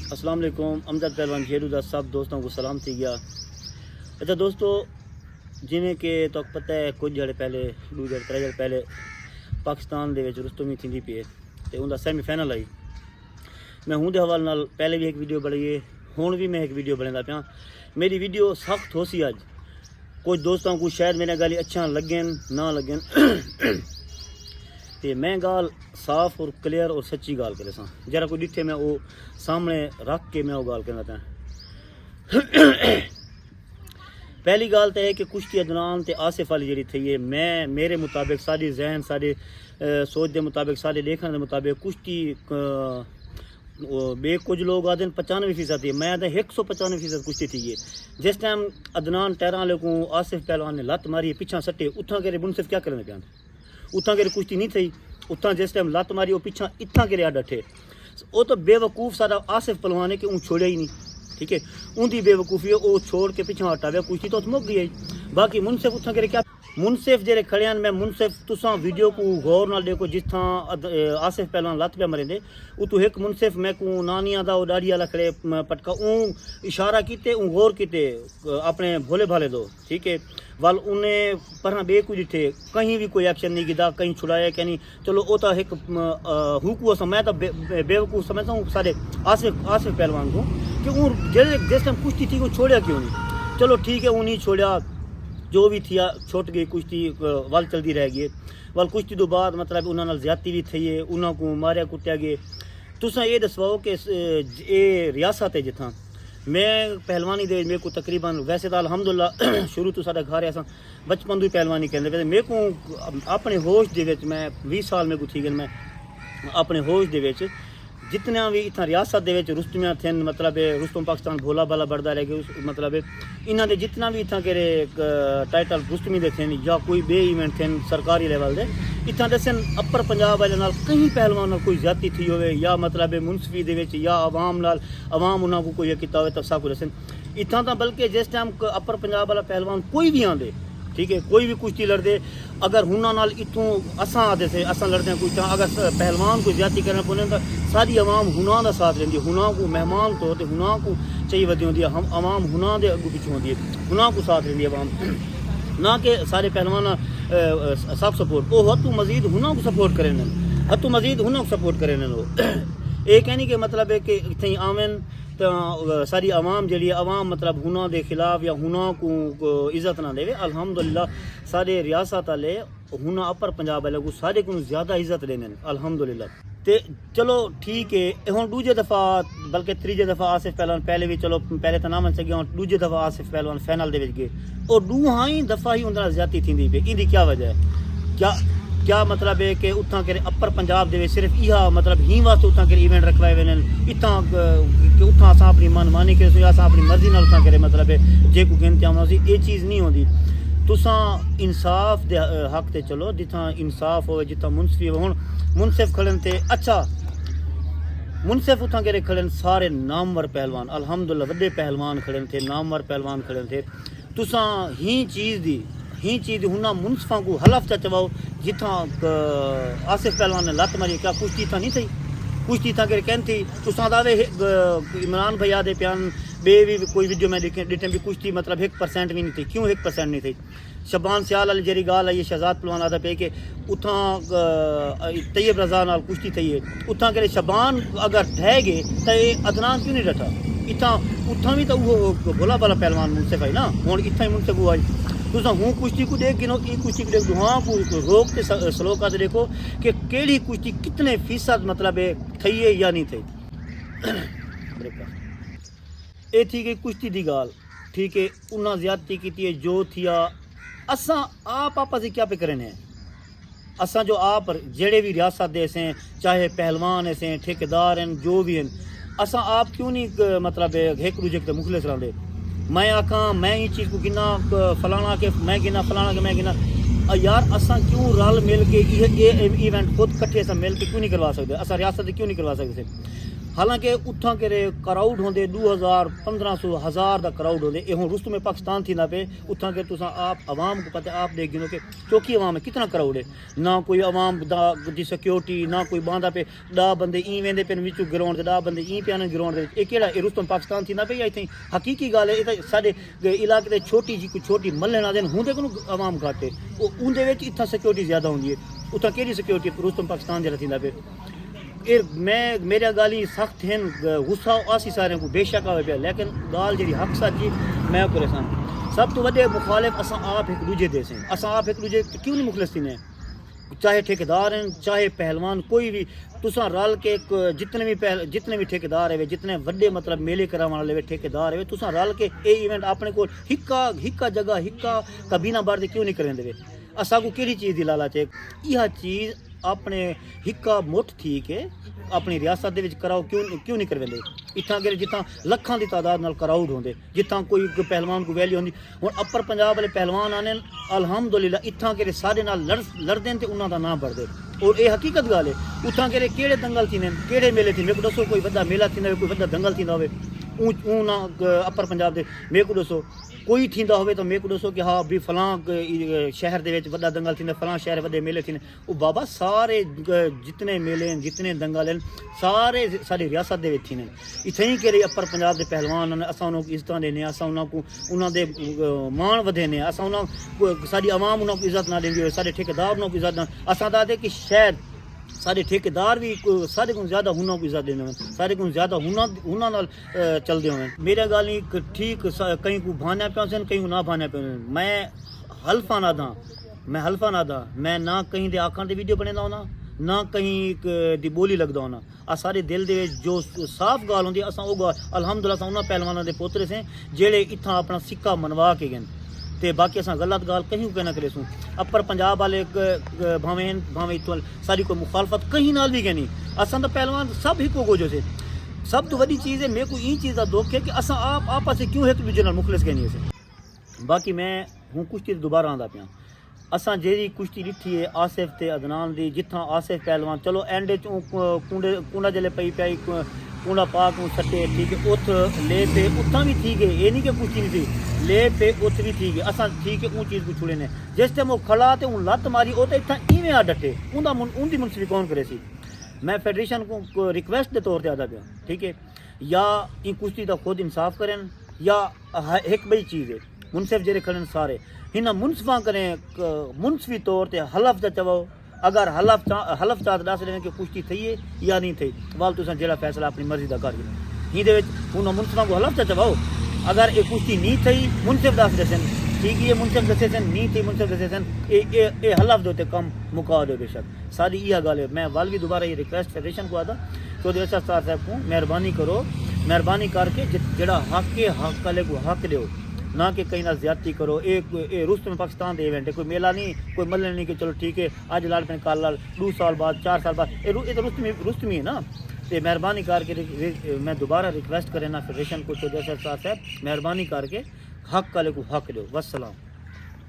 अस्सलाम वालेकुम। अमजद पहलवान शेरुदा सब दोस्तों को सलाम थी गया। अच्छा दोस्तों, जिमें कि तो पता है कुछ जड़े पहले 2-3 पहले पाकिस्तान दे विच रुस्तमी थी पी ते उनका सैमीफाइनल आई। मैं हूँ दे हवाले नाल पहले भी एक वीडियो बनाई है, हुण भी मैं एक वीडियो बनाता पाया। मेरी वीडियो सख्त हो सी अज, कुछ दोस्तों को शायद मेरे गाली अच्छा लगन ना लगन तो मैं गाल साफ और क्लियर और सच्ची गाल करे सा। जरा कोई डिठे मैं वो सामने रख के मैं वो गाल करना पाया। पहली गाल तो है कि कुश्ती अदनान ते आसिफ अली जी थी है, मैं मेरे मुताबिक सारी जहन सारे सोच के मुताबिक सारे लेखन के मुताबिक कुश्ती बे कुछ लोग आते 95% थी, मैं 195% कुश्ती थी है। जिस टाइम अदनान टैरा वाले को आसिफ पहलवान ने लत मारी पिछा सट्टे उथा के मुनसिफ क्या करने पाया, उथा के कुश्ती नहीं थी। उथा जिस टाइम लत मारी वो पिछा इतना के अड अठे, वो तो बेवकूफ़ सारा आसिफ पहलवान है कि वो छोड़िया ही नहीं। ठीक है, उनकी बेवकूफ़ी है वो छोड़ के पिछा हटा गया, कुश्ती तो मुक गई। बाकी मुनसिफ उथा के क्या मुनसिफ जेरे खड़े हैं, मैं मुनसिफ तुसा वीडियो को गौर नाल देखो जिस तरह आसिफ पहलवान लत पे मरे दे उतु एक मुनसिफ मैं को नानिया दा डाड़ी वाला खड़े पटका इशारा किते गौर किते अपने भोले भाले दो। ठीक है, वाल उन्हें पर बे कुछ थे कहीं भी कोई एक्शन नहीं किया, कहीं छुड़ाया क्या नहीं। चलो वो तो एक हुकू मैं तो बेवकूफ़ समझता हूँ सारे आसिफ पहलवान को कि वो जिस टाइम कुश्ती थी वो छोड़िया क्यों नहीं। चलो ठीक है, वो नहीं छोड़िया, जो भी थी छुट गई कुश्ती, वल चलती रह गई। वल कुश्ती तो बाद मतलब उन्होंने ज्यादती भी थी है, उन्होंने मारिया कुटिया गए। तुसा ये दसवाओ कि ये रियासत है जिथा मैं पहलवानी दे मेरे को तकरीबन वैसे तो अल्हम्दुलिल्लाह शुरू तो साढ़ा घर ऐसा बचपन तो पहलवानी कहते पे मेरे को अपने होश दे मैं 20 साल मेरे को थी गए, मैं अपने होश दे जितना भी इतना रियासत दे रुस्तमियाँ थे मतलब रुस्तम पाकिस्तान भोला भाला बढ़ता रह गया। मतलब इन्होंने जितना भी इतना के टाइटल रुस्तमी दे थे या कोई बे इवेंट थे सरकारी लेवल दे इतना दसन अपर पंजाब वाले नाल कहीं पहलवान कोई ज्यादती थी होवे या मतलब मुनसिफी दे या आवाम नाल आवाम उन्होंने को कोई किया हो तब सब कुछ दसन इतना तो। बल्कि जिस टाइम अपर पंजाब वाला पहलवान कोई भी आंदे, ठीक है, कोई भी कुश्ती लड़ते अगर हुना नाल इतों असा आते थे असा लड़ते हैं कुश्ती, अगर पहलवान को ज्यादती करना पौने तो सारी आवाम हुना का साथ लेंदी, हुना को मेहमान तौर पर हुना को चाहिए वधी होती है। हम आवाम हुना के अगू पिछू होती है, हुना को साथ लेंदी आवाम, ना कि सारे पहलवान सब सपोर्ट वो हतू मजीद हुना को सपोर्ट करें, हतू मजीद हुना को सपोर्ट करें। ये कहनी कि मतलब है कि इतनी आवन तो सारी आवाम जी आवाम मतलब हुना के खिलाफ या हुना को इज्जत ना देवे। अल्हम्दुलिल्लाह सारे रियासत वाले हुना अपर पंजाब वाले को सारे को ज़्यादा इज्जत देने अल्हम्दुलिल्लाह। तो चलो ठीक है, हम दूजे दफ़ा बल्कि तीजे दफ़ा आसिफ पहलवान पहले भी चलो पहले तो ना मन सके दूजे दफ़ा आसिफ पहलवान फाइनल दे गए और दूहा ही दफ़ा ही उनका ज्यादती थी पे। इनकी क्या वजह है, क्या मतलब है कि उतना के अपर पंजाब दे सिर्फ यह मतलब ही वास्ते उतना के इवेंट रखवाए वे इतना कि उतना अस अपनी मन मानी के अस अपनी मर्जी नाल उतना करे मतलब है जे को गिनती आना ये चीज़ नहीं होती। तुसा इंसाफ दे हक ते चलो जिथा इंसाफ हो जिथा मुनसिफी हो। हुण मुनसिफ खड़न थे अच्छा मुनसिफ उथा के खड़न सारे नामवर पहलवान अल्हम्दुलिल्लाह वड्डे पहलवान खड़न थे, नामवर पहलवान खड़न थे। तुसा ही चीज़ दी हुना मुनसिफा को हलफ चा चवाओ जिथा आसिफ पहलवान ने लत मारी क्या कुश्ती था नहीं थी, कुश्ती था के कहन थी तुसा दावे इमरान भैया दे प्यान बे भी कोई वीडियो में डिटे भी कुश्ती मतलब 1% भी नहीं थी। क्यों 1% नहीं थी? शबान सियाल वाली जरी गाल है ये शहजाद पहलवान आदा पे कि उथा तैयब रजा नाल कुश्ती थी है उथा के शबान अगर ढह गए तो ये अदनान क्यों नहीं डटा इतना उथा भी तो वो भोला भाला पहलवान मुनसिफ है ना। हूँ इतना ही मुनसिफ हुआ तुसा हूँ कुश्ती को देख गिनो ई कुश्ती को देख दो हाँ को रोक के सलोका देखो कि केड़ी कुश्ती कितने फीसद मतलब थी है या नहीं थी। ये थी गई कुश्ती की गाल, ठीक है, उन्हें ज्यादती की है जो थी असा आप आपस क्या पे करें हैं असा जो आप जेड़े भी रियासत दे से चाहे पहलवान ऐसे ठेकेदार हैं जो भी हैं असा आप क्यों नहीं मतलब एक दूजे के मुखलिस रहते। मैं आखा मैं ये चीज़ को गिना फलाना के मैं गिना फलाना के मैं गिना यार असा क्यों रल मिल के ये इवेंट खुद कट्ठे असा मिल के क्यों नहीं करवा सकते, असा रियासत क्यों नहीं करवा सकते। हालांकि उठां के क्राउड होंदे 2000 1500 1000 दा क्राउड होंदे ए हुन रुस्तम पाकिस्तान थी ना पे उठां के तुसा आप आवाम को पता आप देख गिनो के चौकी आवाम में कितना क्राउड है ना कोई आवाम दा दी सिक्योरिटी ना कोई बांदा पे 10 बंदे ई वेंदे पे विचू ग्राउंड दे 10 बंदे ई पियाने ग्राउंड दे ए केड़ा ए रुस्तम पाकिस्तान थी ना पे आई थी हकीकी गल है ए साडे इलाके दे छोटी जी कोई छोटी मल्ले ना देन हुंदे को आवाम घाटे ओ उंदे विच इत्था सिक्योरिटी ज्यादा होंदी है उठां केड़ी सिक्योरिटी रुस्तम पाकिस्तान जरा थींदा पे मैं मेरा गाली सख्त हैं गुस्सा आसी सारे को बेशक आवे पे लेकिन गाल जी हक सच्ची मैं परेशान सब तो वडे मुखालिफ असां आप एक दूजे दे से असां आप एक दूजे क्यों नहीं मुखलिस थी ने चाहे ठेकेदार हैं चाहे पहलवान कोई भी तुसा रल के जितने भी ठेकेदार है जितने वड्डे मतलब मेले कराने वाले ठेकेदार है तुसा रल के ये इवेंट अपने को हिक्का जगह हिक्का कबीना बार क्यों नहीं करें दे असा को केड़ी चीज़ की लालच है यह चीज़ अपने हिक्का मुठ थी के अपनी रियासत दे विच कराओ क्यों नहीं करवेंदे इत्थां के जित्थां लखां दी तादाद नाल क्राउड होंदे जित्थां कोई पहलवान को वैल्यू होंदी हुण अपर पंजाब वाले पहलवान आने अलहमदुलिल्लाह इत्थां के सारे नाल लड़दे ते उन्हां दा नाम बढ़दे और ये हकीकत गल है उत्थां के केड़े दंगल थींदे केड़े मेले थी मेरे को दसो कोई वड्डा मेला थींदा कोई वड्डा दंगल थींदा होवे ऊं ना अपर पंजाब दे मेरे को दसो कोई थींदा होवे तो मेरे को दसो कि हाँ भी फलां शहर दे विच वड्डा दंगल थींदा फलां शहर वड्डे मेले थींदे ओ बाबा सारे जितने मेले जितने दंगल हैं सारे साडी रियासत दे विच थींदे इत्थे ही केरे अपर पंजाब दे पहलवान असां उन्हां को इज्जतां देने असां उन्हां को उन्हां दे मान वधेने असां उन्हां साडी आवाम उन्हां को इज्जत ना देंदी होवे साडे ठेकेदार उन्हां को इज्जत ना असां दा दे कि शायद सारे ठेकेदार भी सारे को ज़्यादा हुना को इज्जत देने सारे को ज़्यादा हुना नाल चलते हुए मेरा गल नहीं ठीक कहीं को भाना पे कहीं को ना भाना पे मैं हल्फा ना दा मैं ना कहीं दे आखां दे वीडियो बने ना ना कहीं दी बोली लगदा होना आ सारे दिल दे जो साफ गाल होंदी असां ओ गाल अलहमदुलिल्लाह असां उन्हां पहलवानां दे पोतरे से जेड़े इत्थां अपना सिक्का मनवा के गए ते बाकी असां गलत गाल कहीं को ना करे सूं अपर पंजाब वाले भावें इत्थों सारी कोई मुखालफत कहीं नाल भी कहनी असां दा पहलवान सब हिको गोजो से सब तो वड्डी चीज़ है मेरे को ई चीज़ का दुख है कि असां आपस से क्यों एक दूजे नाल मुखलिस कहनी है बाकी मैं हूँ कुश्ती दोबारा आंदा पिया असां जेरी कुश्ती ॾिठी है आसिफ ते अदनान दी जिथां आसिफ पहलवान चलो एंड कूंडा जले पई पाई कूड़ा पाक सटे ठीक है उथ ले पे उतना भी ठीक है ये नहीं कि कुछ नहीं थी ले पे उथ भी ठीक है असा ठीक है उन चीज़ को छुड़े ने जिस टाइम वो खड़ा तो उन लत मारी वो तो इतना इवें आ डटे उनकी मुंसफी कौन करे सी मैं फेडरेशन को रिक्वेस्ट के तौर पर आदा पाया ठीक है या इन कुश्ती का खुद इंसाफ करें या एक बई चीज़ है मुनसिफ जेरे खड़े सारे हिन मुनसिफा करें मुनसफी तौर पर हलफ जा चवो अगर हलफ चाहत दस देने कि कुश्ती थी है या नहीं थी वाल तुसा जेड़ा फैसला अपनी मर्जी का कर हिंदे उन्होंने मुनसिफा को हलफ चा चवाओ अगर ये कुश्ती नहीं थी मुनसिफ दस दसन ठीक है मुनसिफ दसे सन नहीं थी मुनसिफ दसे सन ये हलफ दो कम मुका दो बेशक सारी यह गल है मैं वाल भी दोबारा ये रिक्वेस्ट फेडरेशन को आता तो देसा साहब को मेहरबानी करो मेहरबानी करके जेड़ा हक है हक वाले को हक दो ना कि कहीं ना ज्यादती करो एक रुस्तम पाकिस्तान दे इवेंट है कोई मेला नहीं कोई मल्ले नहीं कि चलो ठीक है आज लाल पेन काल लाल 2 साल बाद 4 साल बाद ये तो रुस्तमी है ना तो मेहरबानी करके मैं दोबारा रिक्वेस्ट करें ना फेडरेशन को तो जैसा साहब मेहरबानी करके हक वाले को हक दो वस्सलाम।